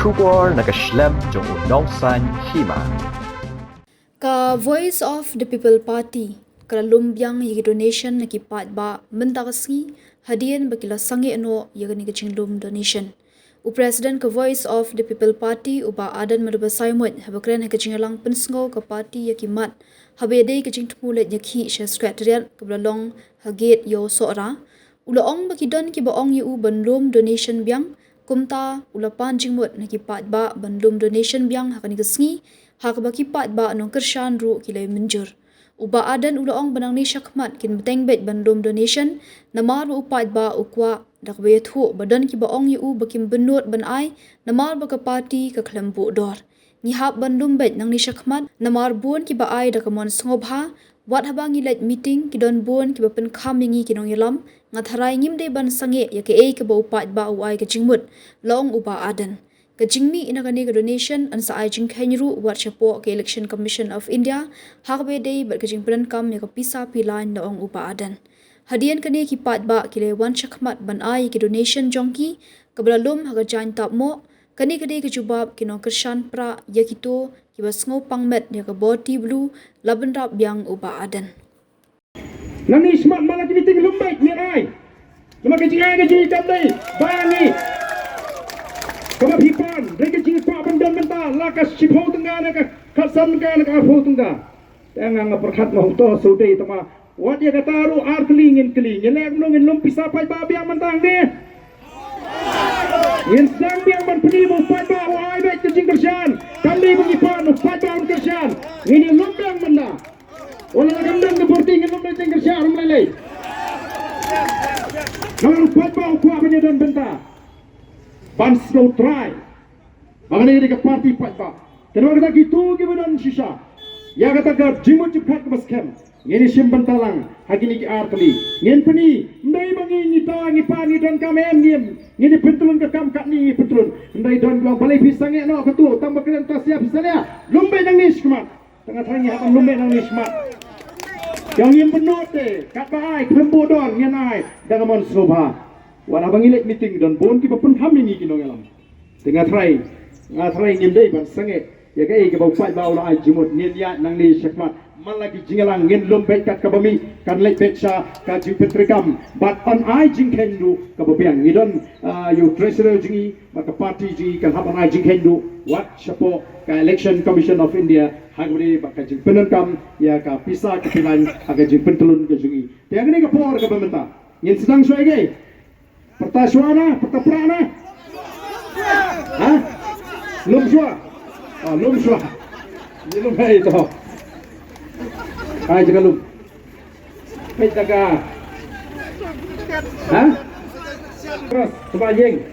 Shubor nakaslem jong unongsan hima. Ka Voice of the People Party kala lumbyang yigi donation na kipat ba mentakasi hadian bakila sangi ano yagani kaching lum donation. U President ka Voice of the People Party uba adan maruba saimut habakren kaching lang pensngo ka party yakimat habede kaching tumulet yakhi sha secretariat kablalong haget yo sora ulaong bakidon ki baong yu banlum donation byang kumta ulapan jingmut na kipat ba banlum donation byang hakani kasngi hak baki pat ba anong kershan ru kilay menjur. Uba adan ulaong banang ni syakmat kin beteng bet bandom donation namar bu upat ba ukwa dak bayat hu badan ki baong yu bakim benut ban ai namar ba ka party ka klembu dor. Ni hap bandom bet nang ni syakmat namar buon ki ba ai dak mon sngobha wat habang ilet meeting ki don buon ki ba pen khamingi kinong yalam ngatharai ngim de ban sange ya ke e ka ba upat ba uai ka jingmut long uba adan. Kajingmi inagani ka donation an sa ay jing kenru wat siya ke Election Commission of India hakbe day bat kajing penankam ya kapisa pilain noong upaadan. Hadian kani kipat ba kile wan syakmat ban ay ki donation jongki kabalalum haga jain tap mo kani kade kejubab kinong kershan pra yakito kiba sngo pangmet ya ka boti blue laban rap yang upaadan. Nani smart malah meeting lumbai ni ai. Lama kajing ai kajing dai bangi. Kama pipan, mereka jing kuat bandar mentah, lakas cipau tengah nak kasan tengah nak afau tengah. Jangan ngaperkat mahu toh saudari tama. Wat dia kata ru kelingin, lek nongin lom pisah pai babi yang mentang ni. Yang sang biang ban penimu pai bau ai baik kajing kerjaan. Kali pengipan pai bau kerjaan. Ini lom biang mentah. Olah gamdan ke porting lom kajing kerjaan mulai. Nong pai bau kuat bandar mentah. Ban slow try. Makanya dia ke parti pat ba. Kenapa kata gitu ke badan sisa. Ya kata ke jimut cepat ke baskem. Ini simpan talang. Hagi ni ke artli. Ngen peni. Ndai bangi ngita ngipani dan kamen niem. Ini pentulun ke kam kat ni pentulun. Ndai dan bilang balai pisang no ketu. Tambah kena tas siap pisangnya. Lumbe nang ni semat. Tengah tangi hakan lumbe nang ni semat. Yang yang penut deh. Kat baai kelembu don ngenai. Dengan mon soba. Wala bang ilet meeting don bon ki papun kami ni kinong alam. Tengah try ngim dei ban sange. Ya kai ke bau pai bau la ai jimut ni dia nang ni syakmat. Malagi jingalang ngin lom bet kat kabami kan lek betcha ka jing petrikam but on ai jing kendu ka babiang ngidon you treasurer jingi maka party ji kan haban ai jing kendu wat chapo ka Election Commission of India hagri baka jing penankam ya ka pisa ka pilan aga jing pentulun ka jingi. Tiang ni ka por ka bamenta. Ngin sedang suai ge. Pertasuana, perteprana. Hah? Lum sua. Oh, lum sua. Ini lum hai itu. Hai jaga lum. Hai jaga. Hah? Terus, coba jeng.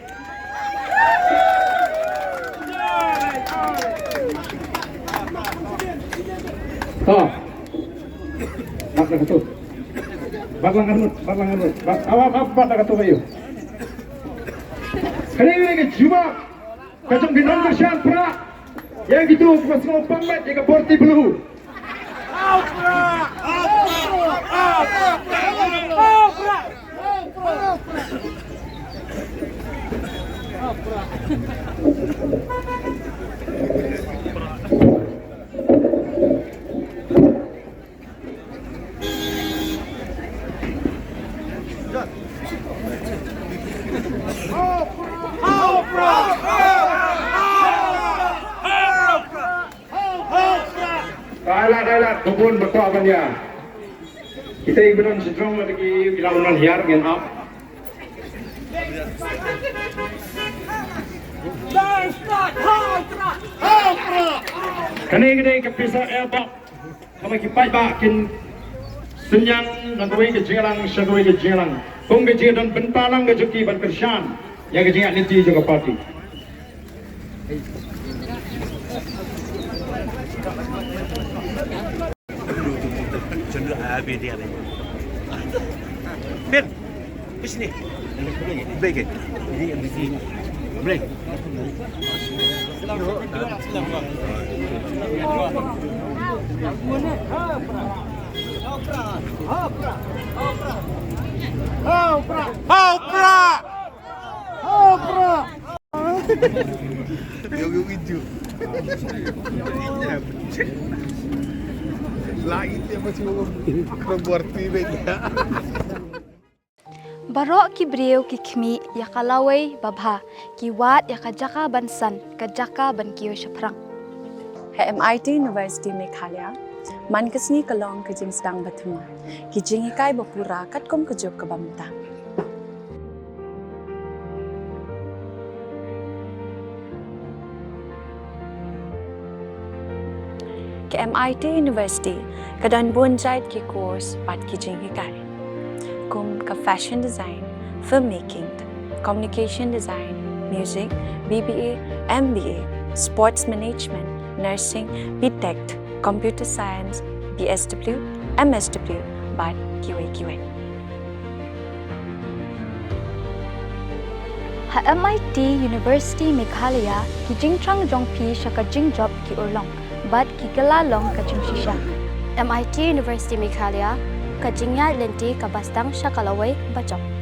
Oh. Bakal satu. Baklang kanut. Awak apa tak kata kayu? Kali ini jubah kacang gendong kerjaan pra yang gitu pas ngomong pamit yang keporti belu. Kailan tubun berkuakan ya. Kita ibaran sedang lagi bilangan hiar gen up. Kani gede kepisah elbak. Kami kipai bakin senyang dan kawai kejelang syagawai kejelang. Kung kejeng dan bentalang kejuki ban kersan yang kejeng nanti juga parti. Habis dia ni. Ben, di sini. Baik. Ini yang di sini. Break. Hopra! Yung hijau. Lain dia masih orang berarti beda. Barok ki breu ki khmi ya kalawai babha ki wat ya kajaka bansan kajaka ban kiyo shaprang. MIT University Meghalaya man kasni kalong ka jing sedang batuma ki jing ikai bapura katkom ka job ka bamta. Ke MIT University kadan bonjait ki course pat ki jing ikai kum ka fashion design, filmmaking, communication design, music, BBA, MBA, sports management, nursing, BTech, computer science, BSW, MSW, but QA. Ha MIT University Meghalaya ki jingtrang jongpi shaka jing job ki urlong but ki kalalong ka jing shisha. MIT University Meghalaya kajingya lenti kabastang syakalaway bacok.